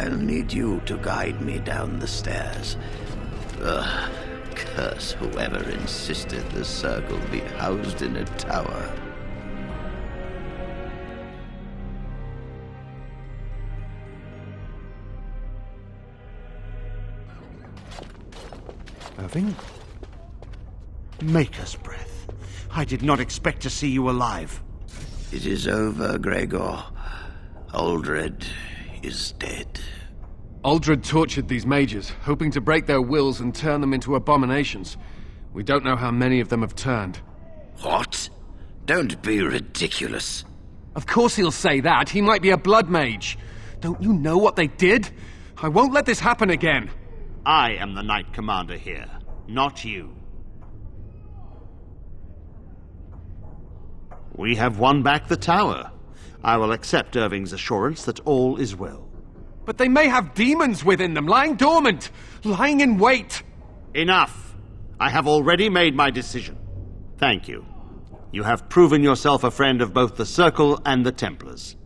I'll need you to guide me down the stairs. Ugh, curse whoever insisted the circle be housed in a tower. Irving? Maker's breath. I did not expect to see you alive. It is over, Gregor. Aldred is dead. Aldred tortured these mages, hoping to break their wills and turn them into abominations. We don't know how many of them have turned. What? Don't be ridiculous. Of course he'll say that. He might be a blood mage. Don't you know what they did? I won't let this happen again. I am the Knight Commander here, not you. We have won back the tower. I will accept Irving's assurance that all is well. But they may have demons within them, lying dormant, lying in wait. Enough! I have already made my decision. Thank you. You have proven yourself a friend of both the Circle and the Templars.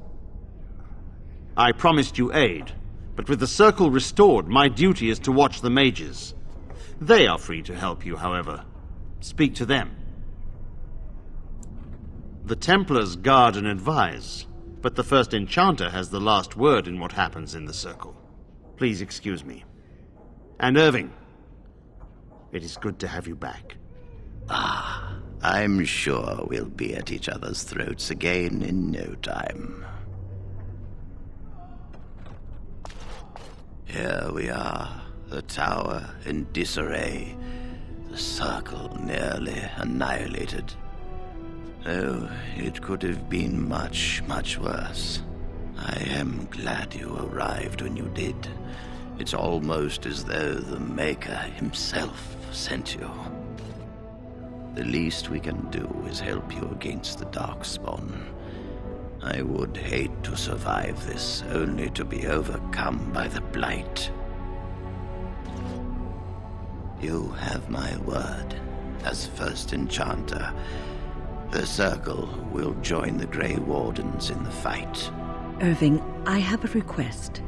I promised you aid, but with the Circle restored, my duty is to watch the mages. They are free to help you, however. Speak to them. The Templars guard and advise, but the first enchanter has the last word in what happens in the Circle. Please excuse me. And Irving, it is good to have you back. Ah, I'm sure we'll be at each other's throats again in no time. Here we are, the tower in disarray, the Circle nearly annihilated. Oh, it could have been much, much worse. I am glad you arrived when you did. It's almost as though the Maker himself sent you. The least we can do is help you against the Darkspawn. I would hate to survive this, only to be overcome by the Blight. You have my word. As first enchanter, the Circle will join the Grey Wardens in the fight. Irving, I have a request.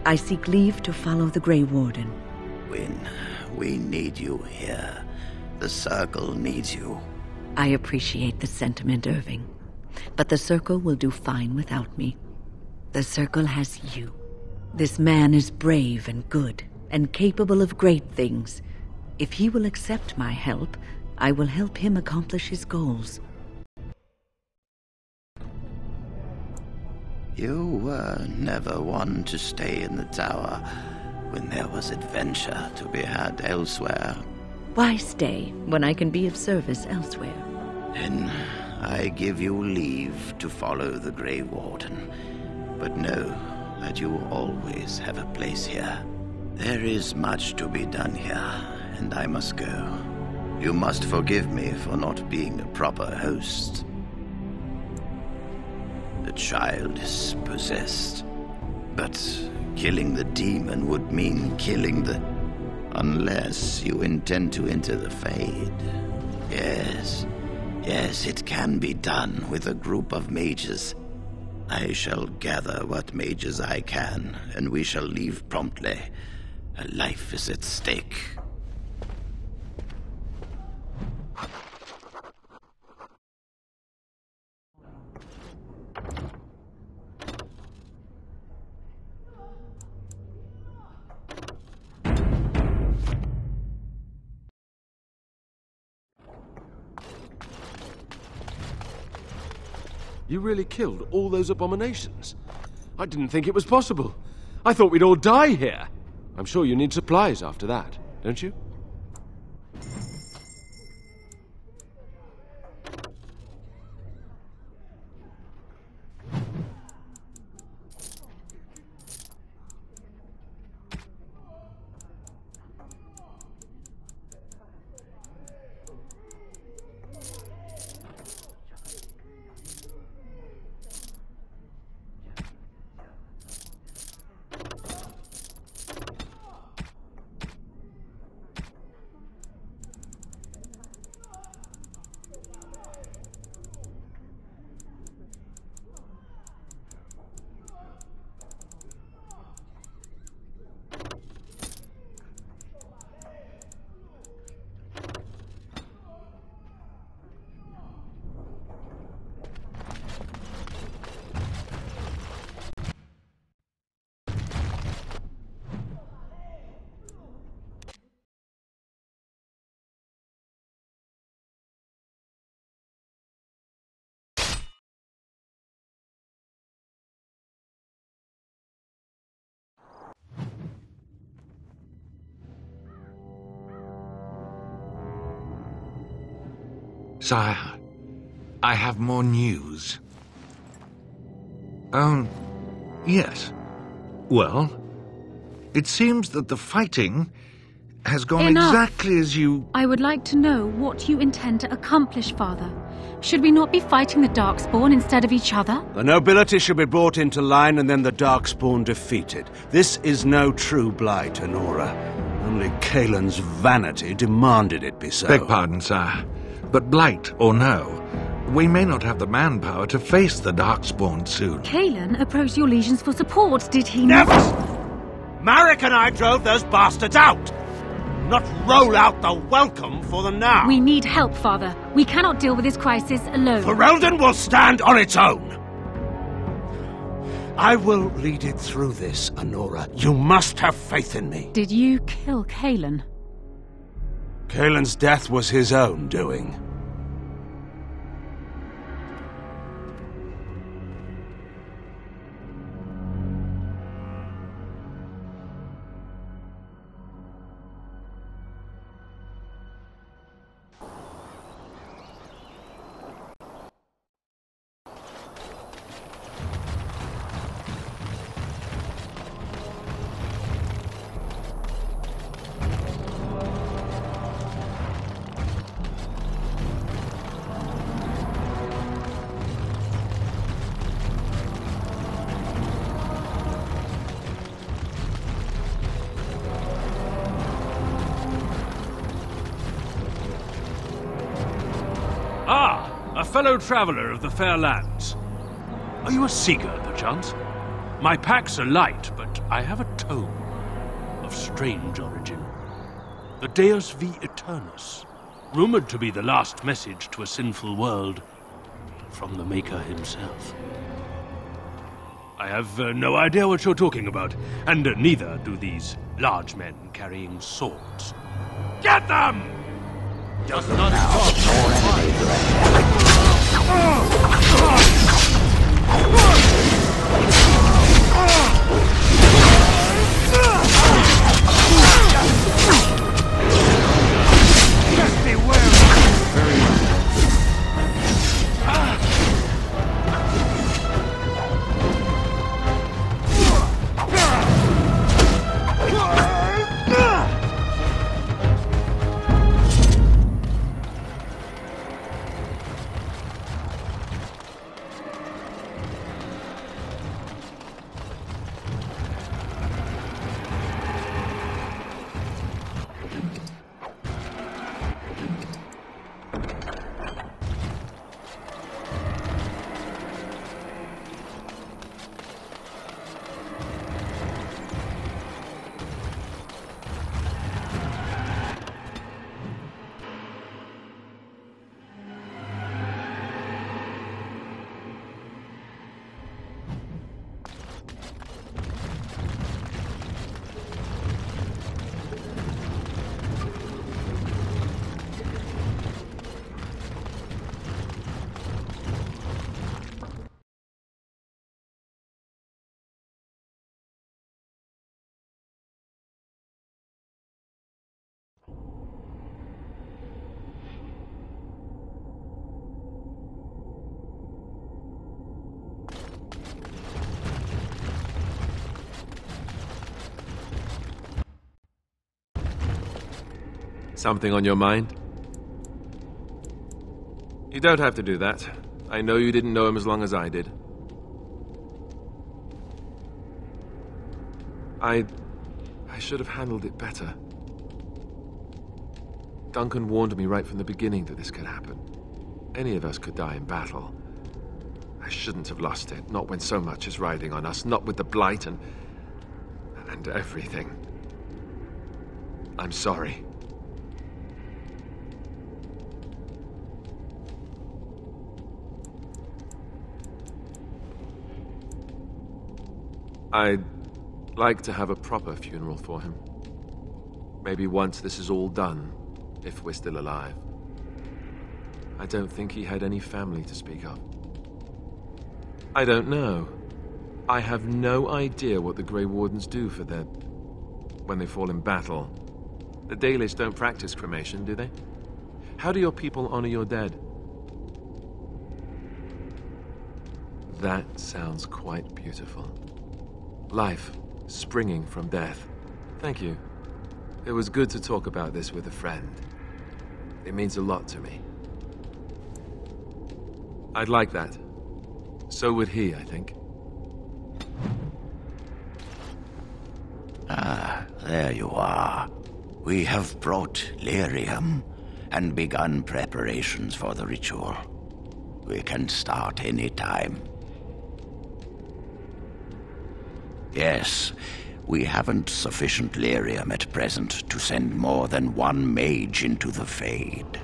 I seek leave to follow the Grey Warden. Wynne, we need you here. The Circle needs you. I appreciate the sentiment, Irving. But the Circle will do fine without me. The Circle has you. This man is brave and good, and capable of great things. If he will accept my help, I will help him accomplish his goals. You were never one to stay in the tower when there was adventure to be had elsewhere. Why stay when I can be of service elsewhere? Then I give you leave to follow the Grey Warden, but know that you always have a place here. There is much to be done here, and I must go. You must forgive me for not being a proper host. The child is possessed, but killing the demon would mean killing the... Unless you intend to enter the Fade. Yes, it can be done with a group of mages. I shall gather what mages I can, and we shall leave promptly. A life is at stake. You really killed all those abominations? I didn't think it was possible. I thought we'd all die here. I'm sure you need supplies after that, don't you? Sire, I have more news. Yes. Well, it seems that the fighting has gone Enough. exactly as you... I would like to know what you intend to accomplish, Father. Should we not be fighting the Darkspawn instead of each other? The nobility should be brought into line and then the Darkspawn defeated. This is no true blight, Honora. Only Kaelin's vanity demanded it be so. Beg pardon, sire. But blight or no, we may not have the manpower to face the Darkspawn soon. Kaelin approached your legions for support, did he Never! not? Marek and I drove those bastards out! Not roll out the welcome for them now! We need help, Father. We cannot deal with this crisis alone. Ferelden will stand on its own! I will lead it through this, Honora. You must have faith in me. Did you kill Kaelin? Kaelin's death was his own doing. Ah, a fellow traveler of the fair lands. Are you a seeker, perchance? My packs are light, but I have a tome of strange origin. The Deus V Eternus, rumored to be the last message to a sinful world from the Maker himself. I have no idea what you're talking about, and neither do these large men carrying swords. Get them! Just not talk more enemies Just beware! Very well. Something on your mind? You don't have to do that. I know you didn't know him as long as I did. I should have handled it better. Duncan warned me right from the beginning that this could happen. Any of us could die in battle. I shouldn't have lost it, not when so much is riding on us, not with the Blight and everything. I'm sorry. I'd like to have a proper funeral for him. Maybe once this is all done, if we're still alive. I don't think he had any family to speak of. I don't know. I have no idea what the Grey Wardens do for their... when they fall in battle. The Dalish don't practice cremation, do they? How do your people honor your dead? That sounds quite beautiful. Life springing from death. Thank you. It was good to talk about this with a friend. It means a lot to me. I'd like that. So would he, I think. Ah, there you are. We have brought lyrium and begun preparations for the ritual. We can start any time. Yes, we haven't sufficient lyrium at present to send more than one mage into the Fade.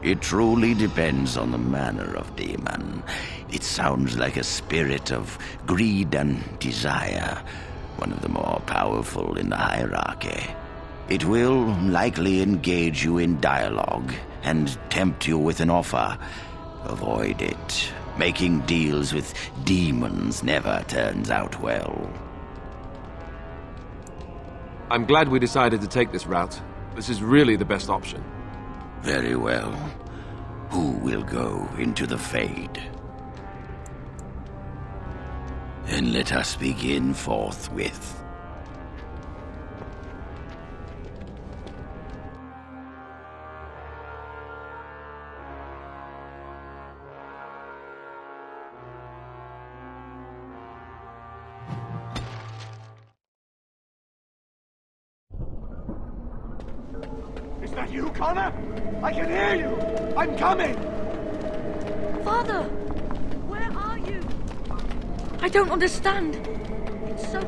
It truly depends on the manner of demon. It sounds like a spirit of greed and desire, one of the more powerful in the hierarchy. It will likely engage you in dialogue and tempt you with an offer. Avoid it. Making deals with demons never turns out well. I'm glad we decided to take this route. This is really the best option. Very well. Who will go into the Fade? Then let us begin forthwith. Is that you, Connor? I can hear you! I'm coming! Father! Where are you? I don't understand. It's so...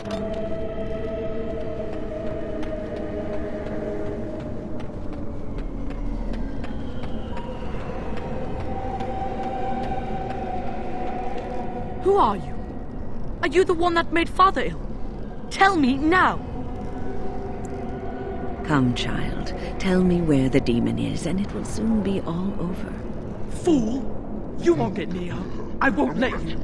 Who are you? Are you the one that made Father ill? Tell me now! Come, child. Tell me where the demon is, and it will soon be all over. Fool! You won't get near her. I won't let you.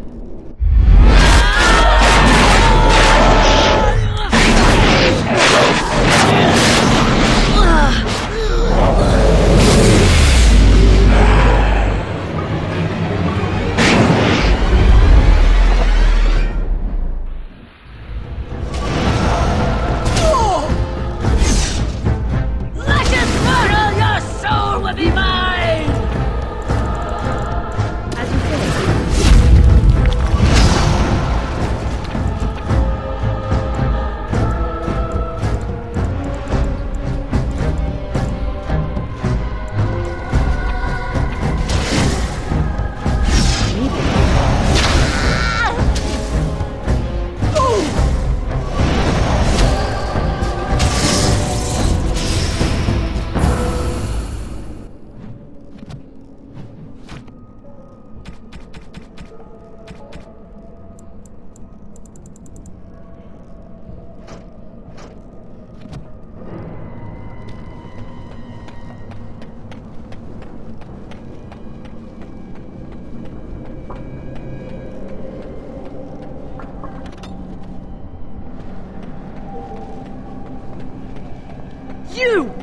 You!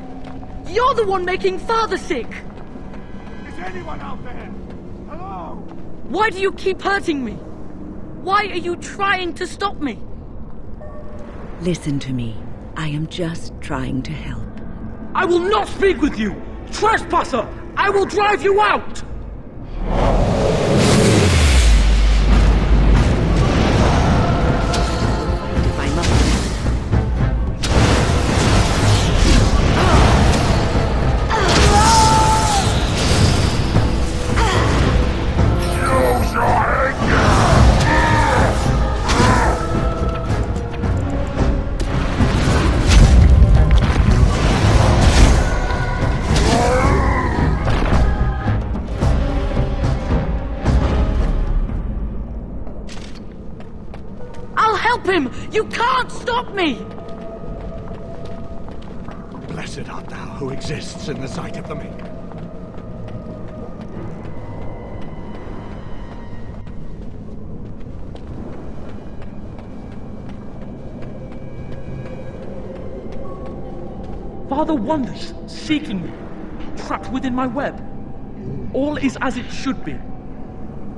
You're the one making Father sick! Is anyone out there? Hello? Why do you keep hurting me? Why are you trying to stop me? Listen to me. I am just trying to help. I will not speak with you! Trespasser! I will drive you out! If I must. Him! You can't stop me! Blessed art thou who exists in the sight of the meek. Father wanders, seeking me, trapped within my web. All is as it should be.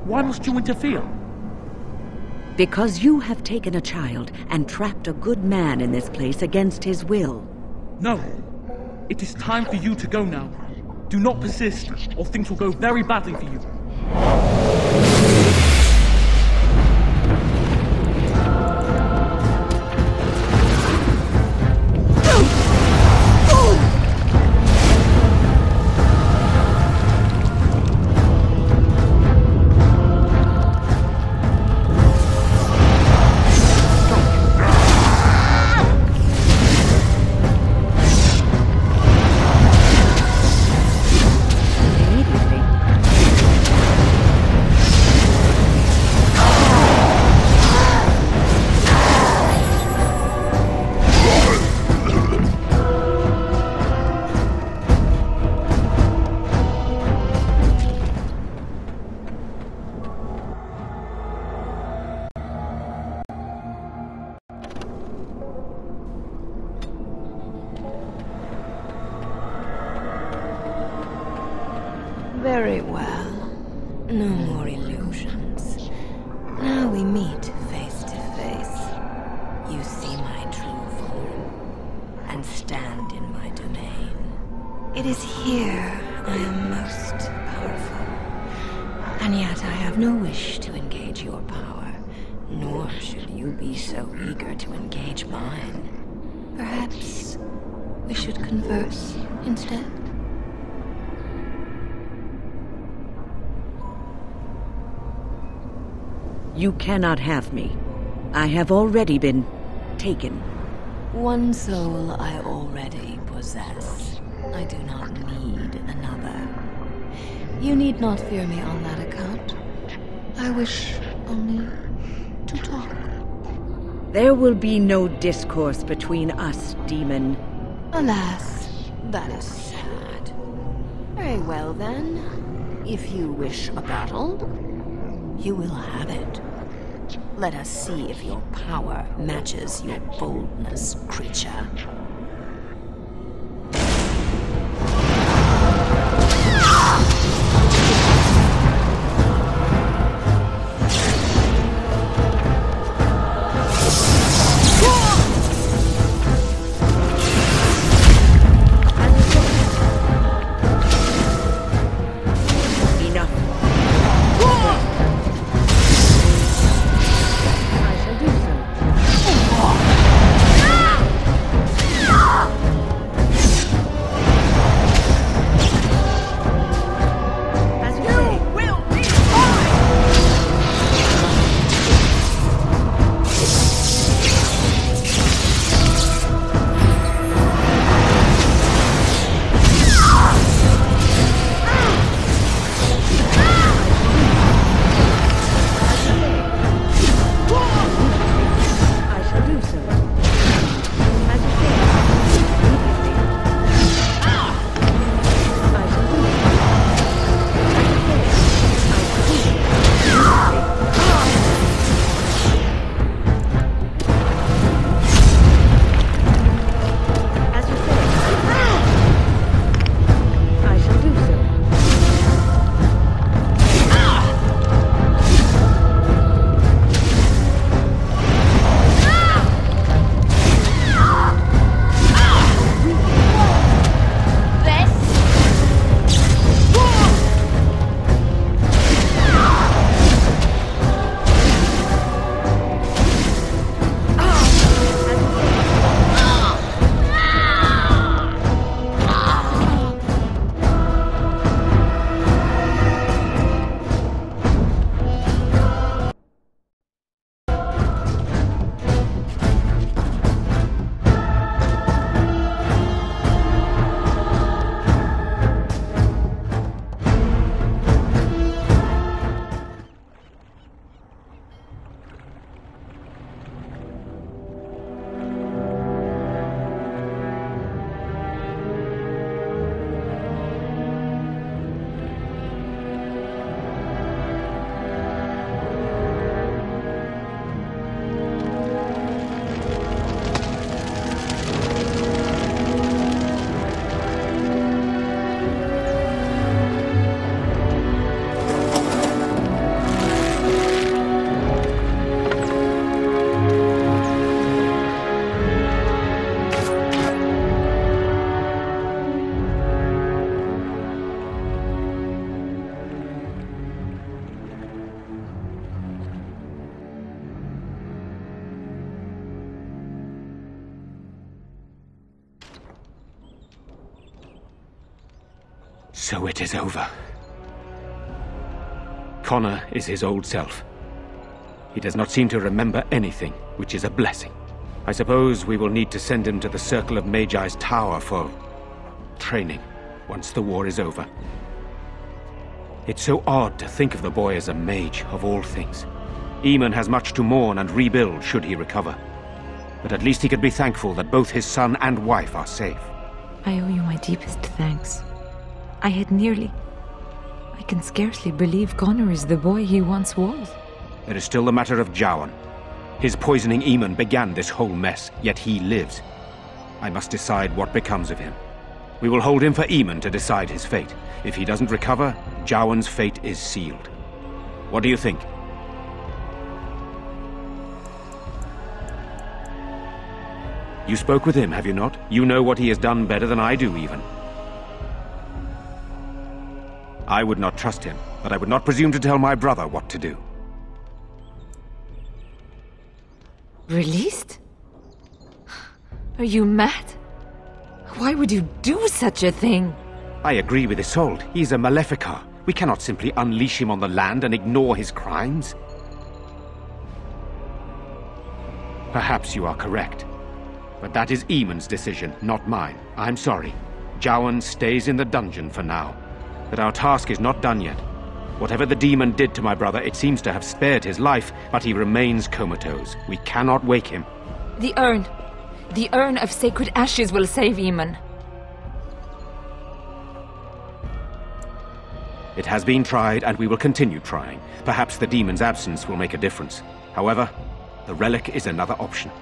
Why must you interfere? Because you have taken a child and trapped a good man in this place against his will. No. It is time for you to go now. Do not persist, or things will go very badly for you. Very well. No more illusions. Now we meet face to face. You see my true form, and stand in my domain. It is here I am most powerful. And yet I have no wish to engage your power, nor should you be so eager to engage mine. Perhaps we should converse instead? You cannot have me. I have already been taken. One soul I already possess. I do not need another. You need not fear me on that account. I wish only to talk. There will be no discourse between us, demon. Alas, that is sad. Very well then. If you wish a battle, you will have it. Let us see if your power matches your boldness, creature. So it is over. Connor is his old self. He does not seem to remember anything, which is a blessing. I suppose we will need to send him to the Circle of Magi's tower for training once the war is over. It's so odd to think of the boy as a mage, of all things. Eamon has much to mourn and rebuild should he recover. But at least he could be thankful that both his son and wife are safe. I owe you my deepest thanks. I can scarcely believe Connor is the boy he once was. There is still the matter of Jowan. His poisoning Eamon began this whole mess, yet he lives. I must decide what becomes of him. We will hold him for Eamon to decide his fate. If he doesn't recover, Jowan's fate is sealed. What do you think? You spoke with him, have you not? You know what he has done better than I do, even. I would not trust him, but I would not presume to tell my brother what to do. Released? Are you mad? Why would you do such a thing? I agree with Isolde. He's a Maleficar. We cannot simply unleash him on the land and ignore his crimes. Perhaps you are correct. But that is Eamon's decision, not mine. I'm sorry. Jowan stays in the dungeon for now. But our task is not done yet. Whatever the demon did to my brother, it seems to have spared his life, but he remains comatose. We cannot wake him. The urn. The urn of sacred ashes will save Eamon. It has been tried, and we will continue trying. Perhaps the demon's absence will make a difference. However, the relic is another option.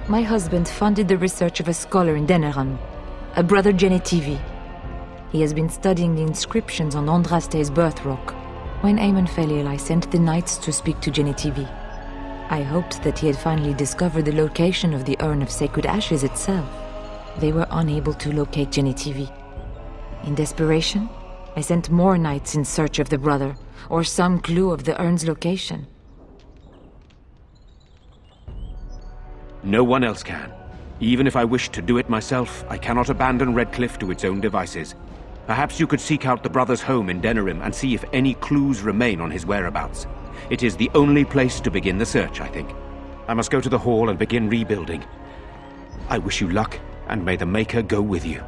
My husband funded the research of a scholar in Denerim, a brother Genetivi. He has been studying the inscriptions on Andraste's birth rock. When Eamon fell ill, I sent the knights to speak to Genetivi. I hoped that he had finally discovered the location of the urn of sacred ashes itself. They were unable to locate Genetivi. In desperation, I sent more knights in search of the brother, or some clue of the urn's location. No one else can. Even if I wished to do it myself, I cannot abandon Redcliffe to its own devices. Perhaps you could seek out the brother's home in Denerim and see if any clues remain on his whereabouts. It is the only place to begin the search, I think. I must go to the hall and begin rebuilding. I wish you luck, and may the Maker go with you.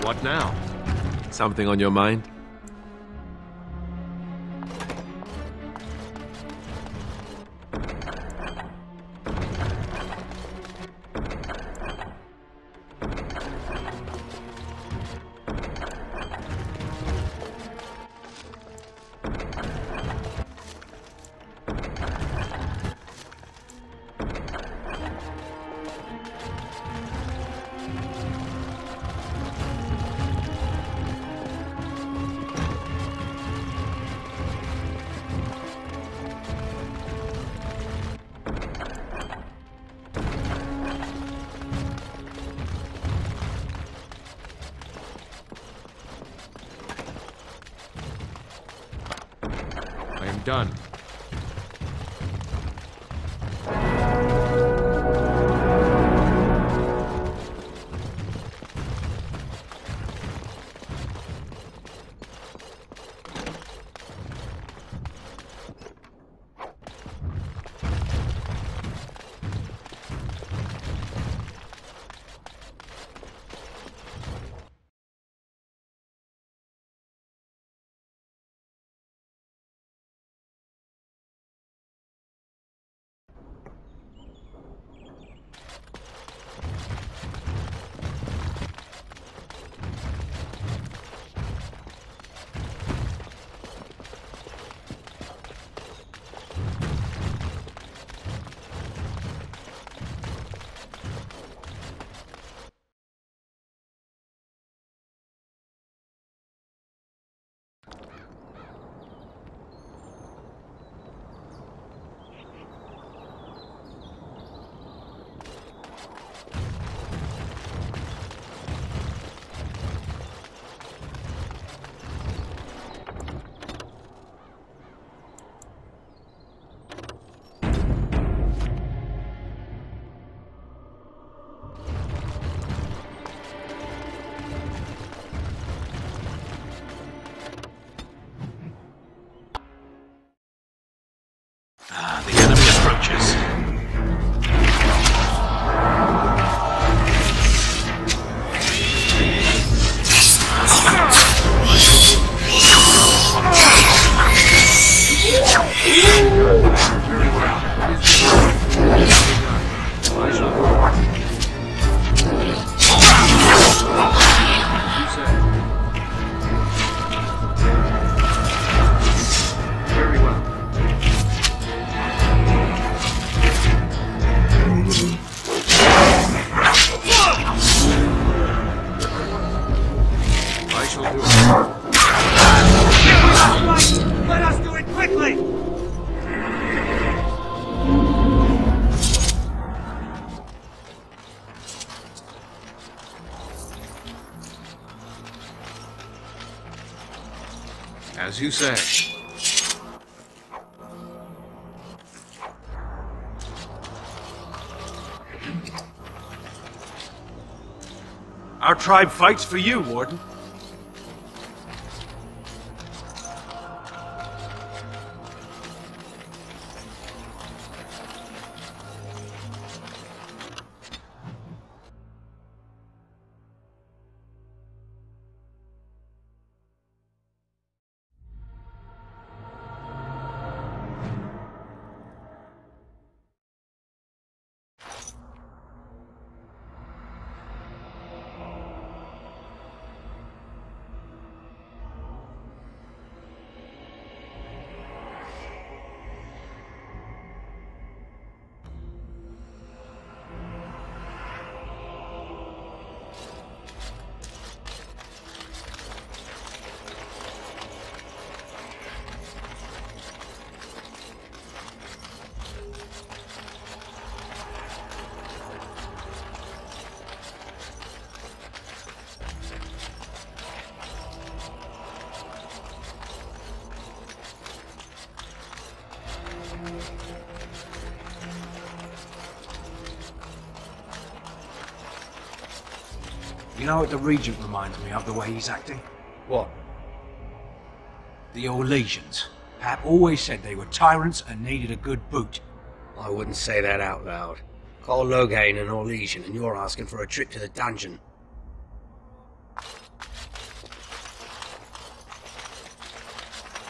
What now? Something on your mind? Done. Let us do it quickly! As you say. Our tribe fights for you, Warden. You know what the Regent reminds me of, the way he's acting? What? The Orlesians. Hap always said they were tyrants and needed a good boot. I wouldn't say that out loud. Call Loghain an Orlesian and you're asking for a trip to the dungeon.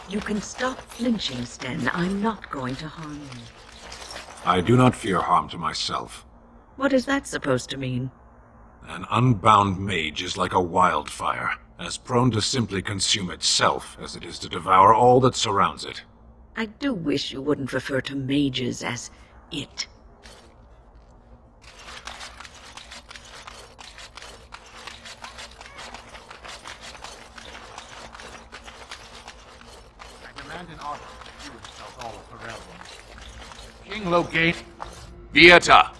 You can stop flinching, Sten. I'm not going to harm you. I do not fear harm to myself. What is that supposed to mean? An unbound mage is like a wildfire, as prone to simply consume itself as it is to devour all that surrounds it. I do wish you wouldn't refer to mages as it. I demand an order to do himself all of Ferelden. King Loghain... Vieta!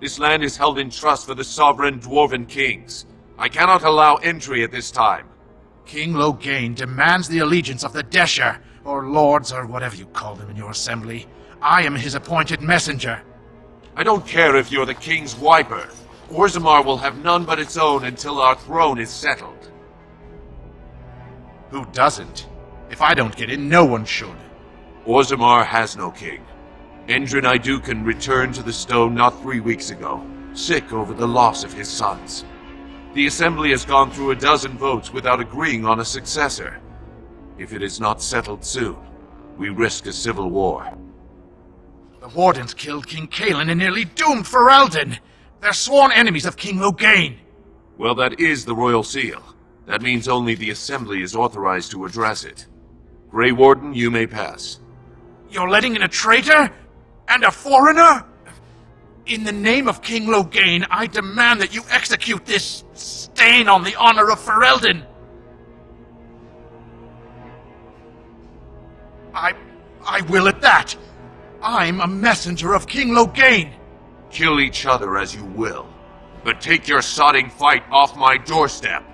This land is held in trust for the sovereign Dwarven kings. I cannot allow entry at this time. King Loghain demands the allegiance of the Desher, or lords, or whatever you call them in your assembly. I am his appointed messenger. I don't care if you're the king's wiper. Orzammar will have none but its own until our throne is settled. Who doesn't? If I don't get in, no one should. Orzammar has no king. Endrin Iduken returned to the stone not 3 weeks ago, sick over the loss of his sons. The Assembly has gone through a dozen votes without agreeing on a successor. If it is not settled soon, we risk a civil war. The Wardens killed King Cailan and nearly doomed Ferelden. They're sworn enemies of King Loghain. Well, that is the Royal Seal. That means only the Assembly is authorized to address it. Grey Warden, you may pass. You're letting in a traitor? And a foreigner? In the name of King Loghain, I demand that you execute this stain on the honor of Ferelden. I will at that. I'm a messenger of King Loghain. Kill each other as you will, but take your sodding fight off my doorstep.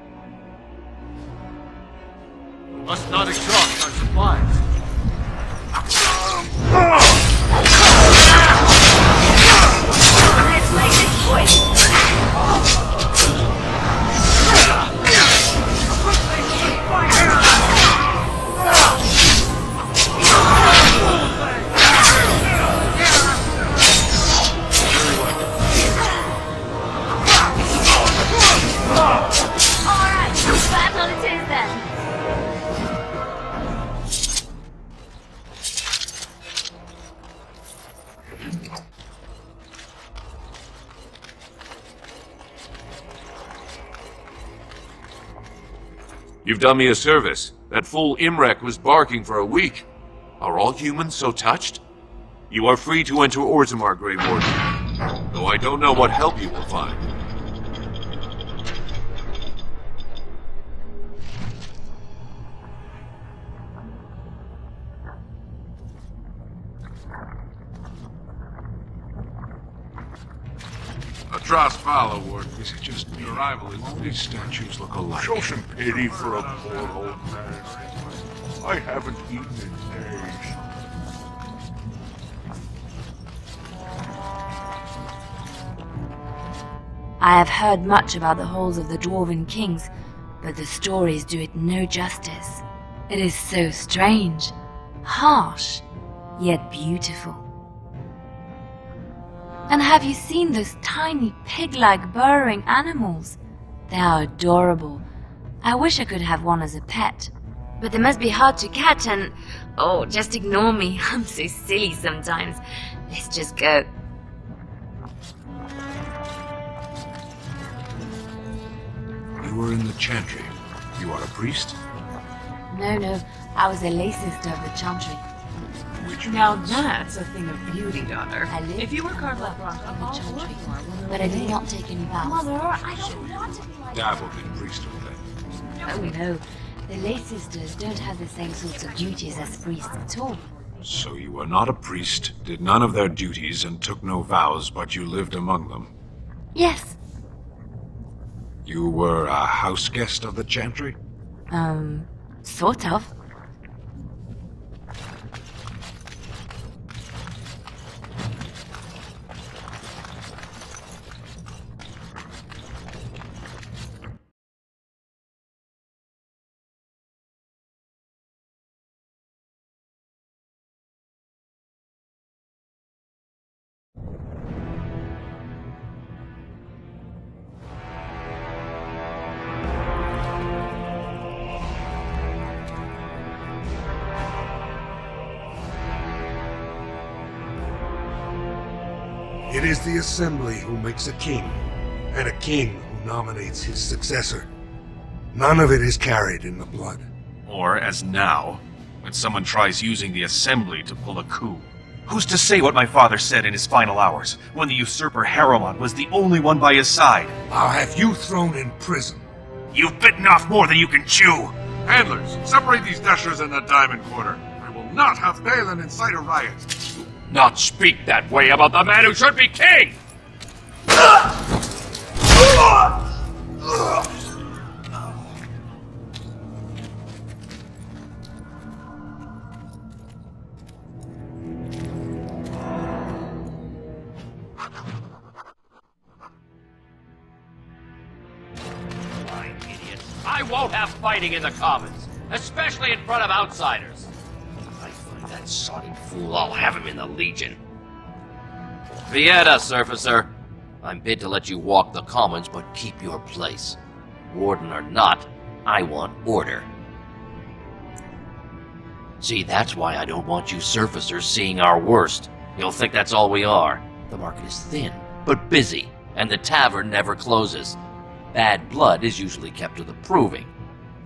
Must not exhaust our supplies. Let's make this quick! Alright, battle it is then! You've done me a service. That fool Imrek was barking for a week. Are all humans so touched? You are free to enter Orzammar, Grey Warden, though I don't know what help you will find. Dross follow, Warden. Is it just me? Your rival is... All these statues look alike. Show some pity for a poor old man. I haven't eaten in days. I have heard much about the halls of the Dwarven kings, but the stories do it no justice. It is so strange, harsh, yet beautiful. And have you seen those tiny pig-like burrowing animals? They are adorable. I wish I could have one as a pet. But they must be hard to catch and... Oh, just ignore me. I'm so silly sometimes. Let's just go. You were in the Chantry. You are a priest? No. I was a lay sister of the Chantry. Now that's a thing of beauty, daughter. I lived If you were carved like rock, in the Chantry, but I did not take any vows. Mother, I don't want to be like Dabbled in priesthood then. Oh no, the lay sisters don't have the same sorts of duties as priests at all. So you were not a priest, did none of their duties, and took no vows, but you lived among them. Yes. You were a house guest of the Chantry? Sort of. It is the Assembly who makes a king, and a king who nominates his successor. None of it is carried in the blood. Or, as now, when someone tries using the Assembly to pull a coup. Who's to say what my father said in his final hours, when the usurper Harrowmont was the only one by his side? I'll have you thrown in prison. You've bitten off more than you can chew! Handlers, separate these dashers in the Diamond Quarter. I will not have Balin incite a riot. Not speak that way about the man who should be king! Lying idiots. I won't have fighting in the Commons, especially in front of outsiders. That sodding fool, I'll have him in the Legion. Vieta, Surfacer. I'm bid to let you walk the Commons, but keep your place. Warden or not, I want order. See, that's why I don't want you Surfacers seeing our worst. You'll think that's all we are. The market is thin, but busy, and the tavern never closes. Bad blood is usually kept to the proving.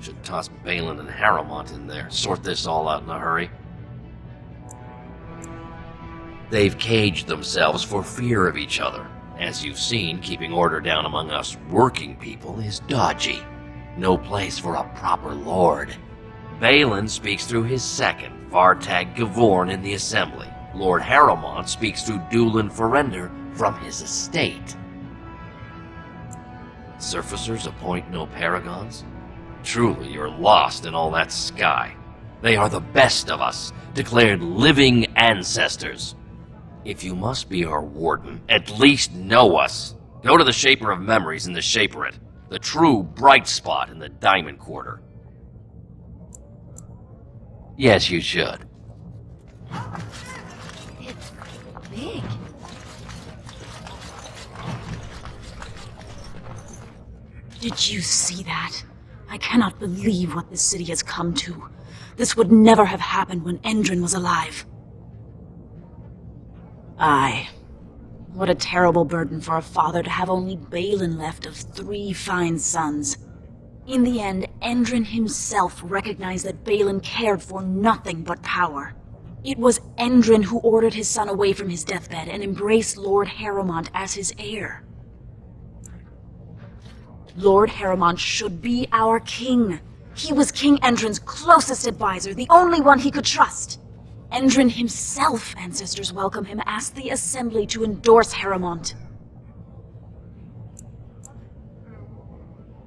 Should toss Balin and Harrowmont in there, sort this all out in a hurry. They've caged themselves for fear of each other. As you've seen, keeping order down among us working people is dodgy. No place for a proper lord. Balin speaks through his second, Vartag Gavorn, in the Assembly. Lord Harrowmont speaks through Dulin Ferender from his estate. Surfacers appoint no paragons? Truly, you're lost in all that sky. They are the best of us, declared living ancestors. If you must be our warden, at least know us. Go to the Shaper of Memories in the Shaperate, the true bright spot in the Diamond Quarter. Yes, you should. It's big. Did you see that? I cannot believe what this city has come to. This would never have happened when Endrin was alive. Aye. What a terrible burden for a father to have only Balin left of 3 fine sons. In the end, Endrin himself recognized that Balin cared for nothing but power. It was Endrin who ordered his son away from his deathbed and embraced Lord Harrowmont as his heir. Lord Harrowmont should be our king. He was King Endrin's closest advisor, the only one he could trust. Endrin himself, ancestors welcome him, asked the Assembly to endorse Harrowmont.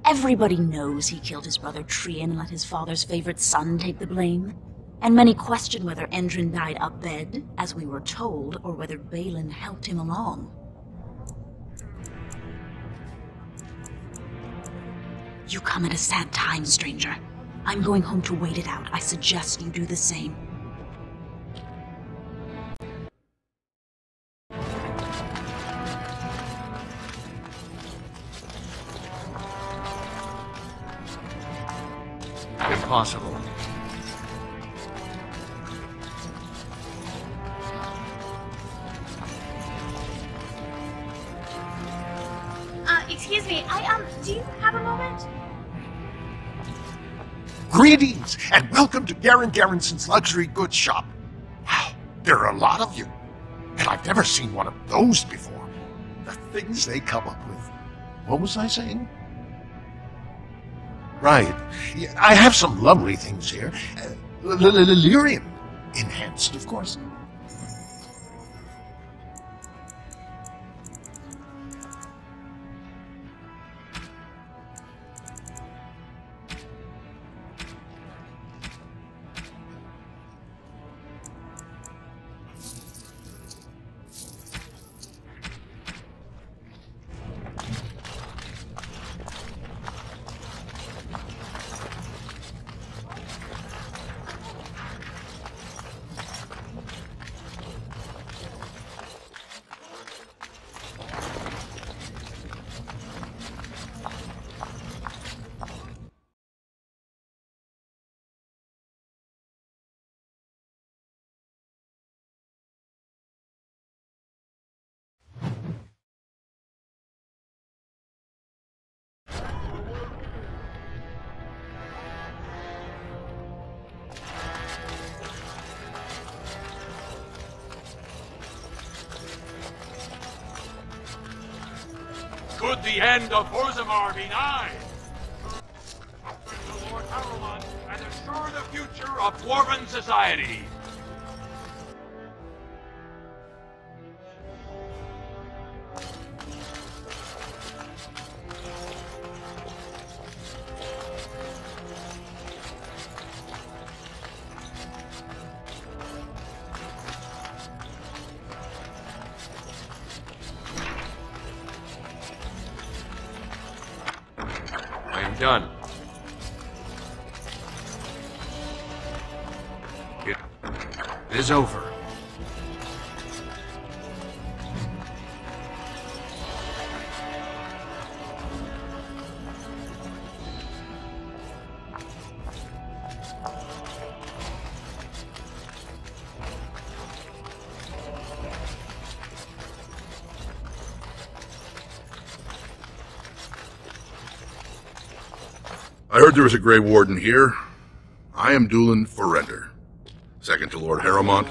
Everybody knows he killed his brother Trian and let his father's favorite son take the blame. And many question whether Endrin died abed, as we were told, or whether Balin helped him along. You come at a sad time, stranger. I'm going home to wait it out. I suggest you do the same. Impossible. Excuse me, do you have a moment? Greetings, and welcome to Garen Garrison's luxury goods shop. Wow, there are a lot of you, and I've never seen one of those before. The things they come up with. What was I saying? Right. Yeah, I have some lovely things here. Lyrian enhanced, of course. Could the end of Orzammar be nigh? The Lord Haruman and assure the future of Dwarven society. Done. It is over. I heard there was a Grey Warden here. I am Dulin Forrender, second to Lord Harrowmont,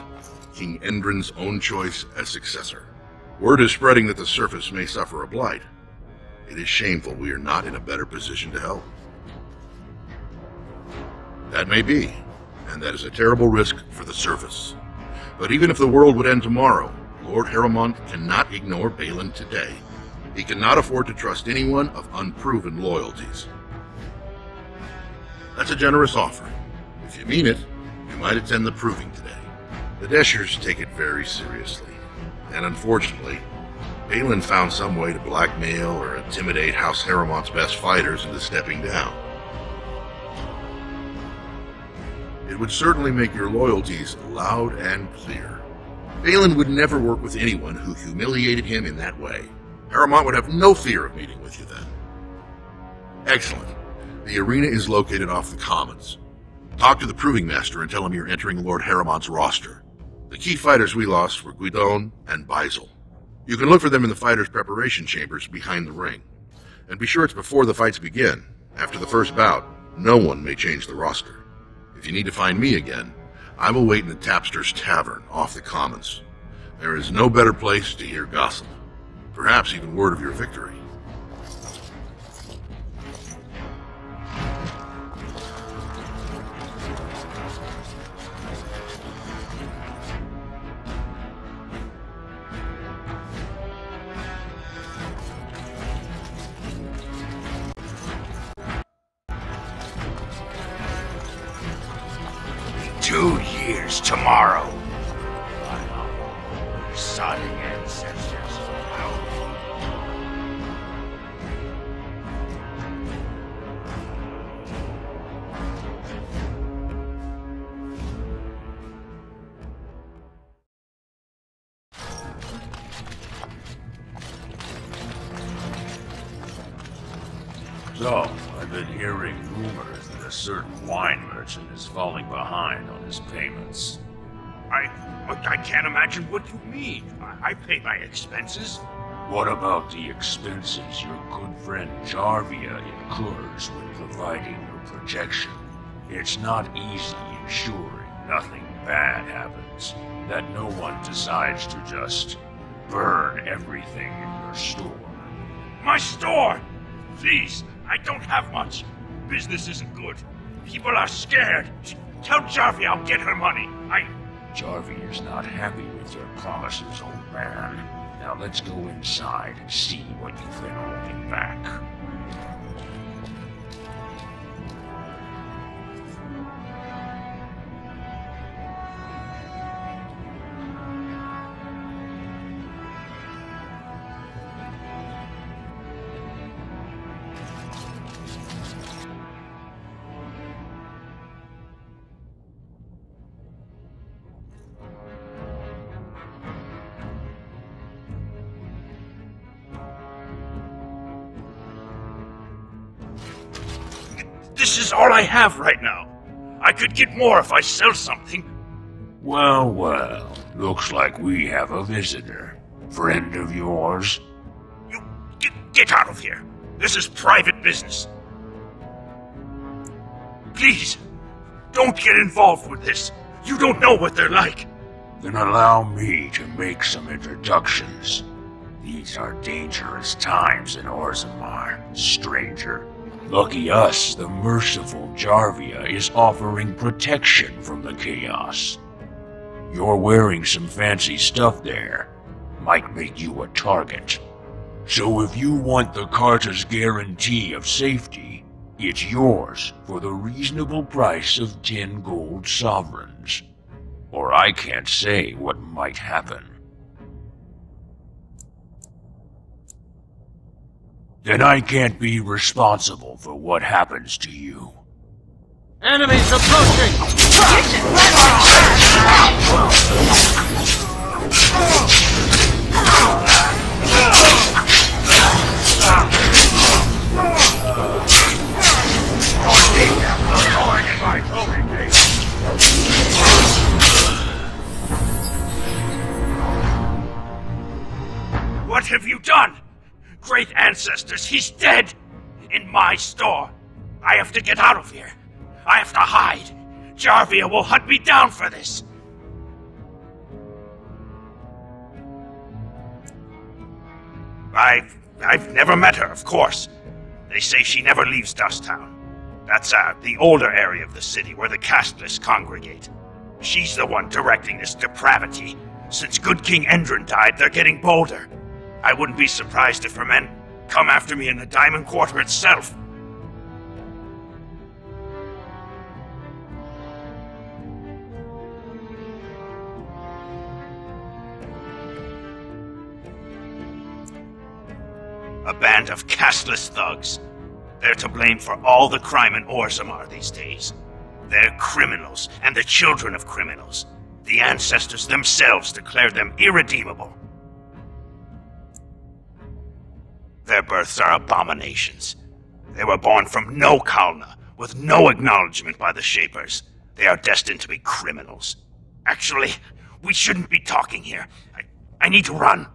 King Endrin's own choice as successor. Word is spreading that the surface may suffer a blight. It is shameful we are not in a better position to help. That may be, and that is a terrible risk for the surface. But even if the world would end tomorrow, Lord Harrowmont cannot ignore Balin today. He cannot afford to trust anyone of unproven loyalties. That's a generous offer. If you mean it, you might attend the proving today. The Deshers take it very seriously, and unfortunately, Balin found some way to blackmail or intimidate House Harrowmont's best fighters into stepping down. It would certainly make your loyalties loud and clear. Balin would never work with anyone who humiliated him in that way. Harrowmont would have no fear of meeting with you then. Excellent. The arena is located off the Commons. Talk to the Proving Master and tell him you're entering Lord Harrowmont's roster. The key fighters we lost were Guidon and Baisel. You can look for them in the fighters' preparation chambers behind the ring. And be sure it's before the fights begin. After the first bout, no one may change the roster. If you need to find me again, I will wait in the Tapster's Tavern off the Commons. There is no better place to hear gossip. Perhaps even word of your victory. 2 years tomorrow. My humble, sodding ancestors. So, I've been hearing rumors that a certain wine merchant is falling behind on his payments. I can't imagine what you mean. I pay my expenses. What about the expenses your good friend Jarvia incurs when providing your protection? It's not easy ensuring nothing bad happens, that no one decides to just burn everything in your store. My store! Please, I don't have much. Business isn't good. People are scared. Tell Jarvia I'll get her money. Jarvia's not happy with your promises, old man. Now let's go inside and see what you've been holding back. This is all I have right now. I could get more if I sell something. Well, well, looks like we have a visitor. Friend of yours? Get out of here. This is private business. Please, don't get involved with this. You don't know what they're like. Then allow me to make some introductions. These are dangerous times in Orzammar, stranger. Lucky us, the merciful Jarvia is offering protection from the chaos. You're wearing some fancy stuff there. Might make you a target. So if you want the Carta's guarantee of safety, it's yours for the reasonable price of 10 gold sovereigns. Or I can't say what might happen. Then I can't be responsible for what happens to you. Enemies approaching! What have you done? Great ancestors, he's dead! In my store. I have to get out of here. I have to hide. Jarvia will hunt me down for this. I've never met her, of course. They say she never leaves Dusttown. That's the older area of the city where the casteless congregate. She's the one directing this depravity. Since good King Endrin died, they're getting bolder. I wouldn't be surprised if her men come after me in the Diamond Quarter itself. A band of casteless thugs. They're to blame for all the crime in Orzammar these days. They're criminals, and the children of criminals. The ancestors themselves declared them irredeemable. Their births are abominations. They were born from no Kalna, with no acknowledgement by the Shapers. They are destined to be criminals. Actually, we shouldn't be talking here. I need to run.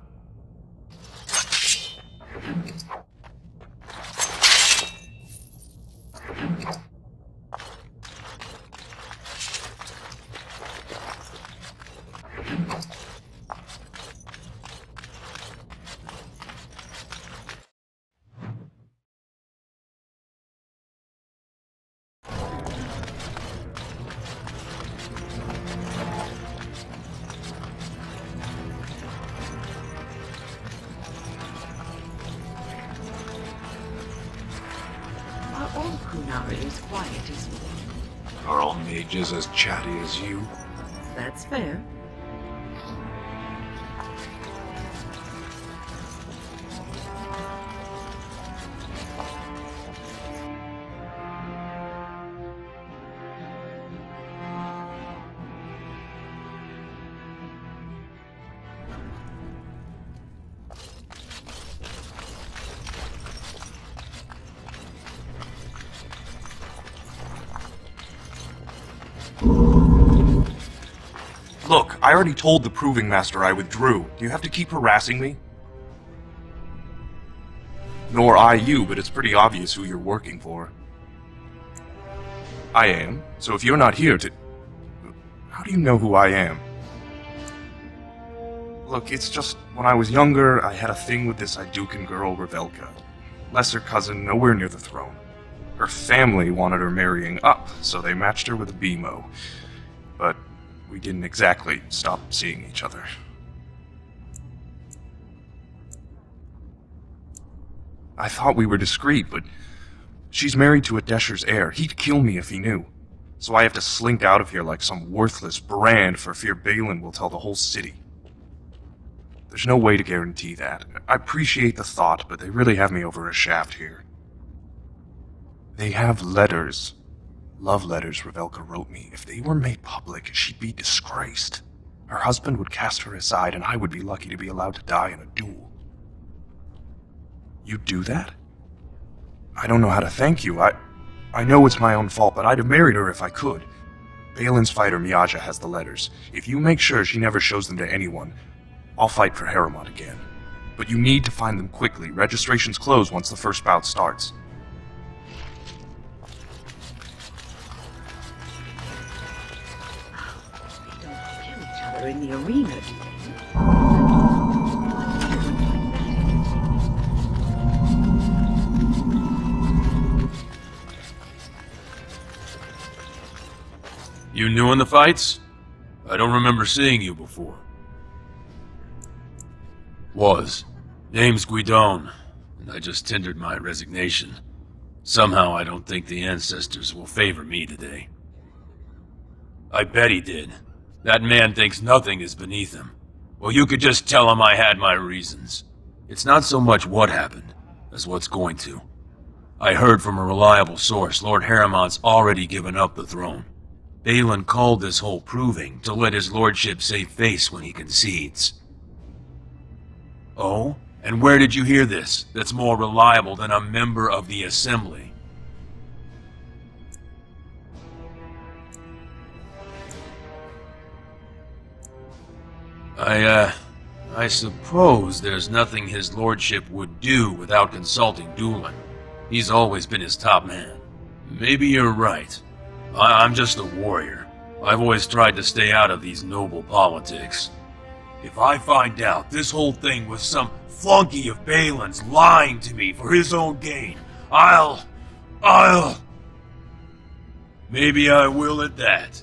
mages as chatty as you. That's fair. Look, I already told the Proving Master I withdrew. Do you have to keep harassing me? Nor I you, but it's pretty obvious who you're working for. I am, so if you're not here to... How do you know who I am? Look, it's just, when I was younger, I had a thing with this Idukan girl, Revelka. Lesser cousin, nowhere near the throne. Her family wanted her marrying up, so they matched her with a BMO. But we didn't exactly stop seeing each other. I thought we were discreet, but she's married to a Desher's heir. He'd kill me if he knew. So I have to slink out of here like some worthless brand for fear Balin will tell the whole city. There's no way to guarantee that. I appreciate the thought, but they really have me over a shaft here. They have letters. Love letters Revelka wrote me. If they were made public, she'd be disgraced. Her husband would cast her aside, and I would be lucky to be allowed to die in a duel. You'd do that? I don't know how to thank you. I know it's my own fault, but I'd have married her if I could. Balin's fighter Miaja has the letters. If you make sure she never shows them to anyone, I'll fight for Haremont again. But you need to find them quickly. Registrations close once the first bout starts. In the arena, do they? You new in the fights? I don't remember seeing you before. Was. Name's Guidon, and I just tendered my resignation. Somehow I don't think the ancestors will favor me today. I bet he did. That man thinks nothing is beneath him. Well, you could just tell him I had my reasons. It's not so much what happened, as what's going to. I heard from a reliable source Lord Haremont's already given up the throne. Balin called this whole proving to let his lordship save face when he concedes. Oh? And where did you hear this that's more reliable than a member of the Assembly? I suppose there's nothing his lordship would do without consulting Dulin. He's always been his top man. Maybe you're right. I'm just a warrior. I've always tried to stay out of these noble politics. If I find out this whole thing was some flunky of Balin's lying to me for his own gain, Maybe I will at that.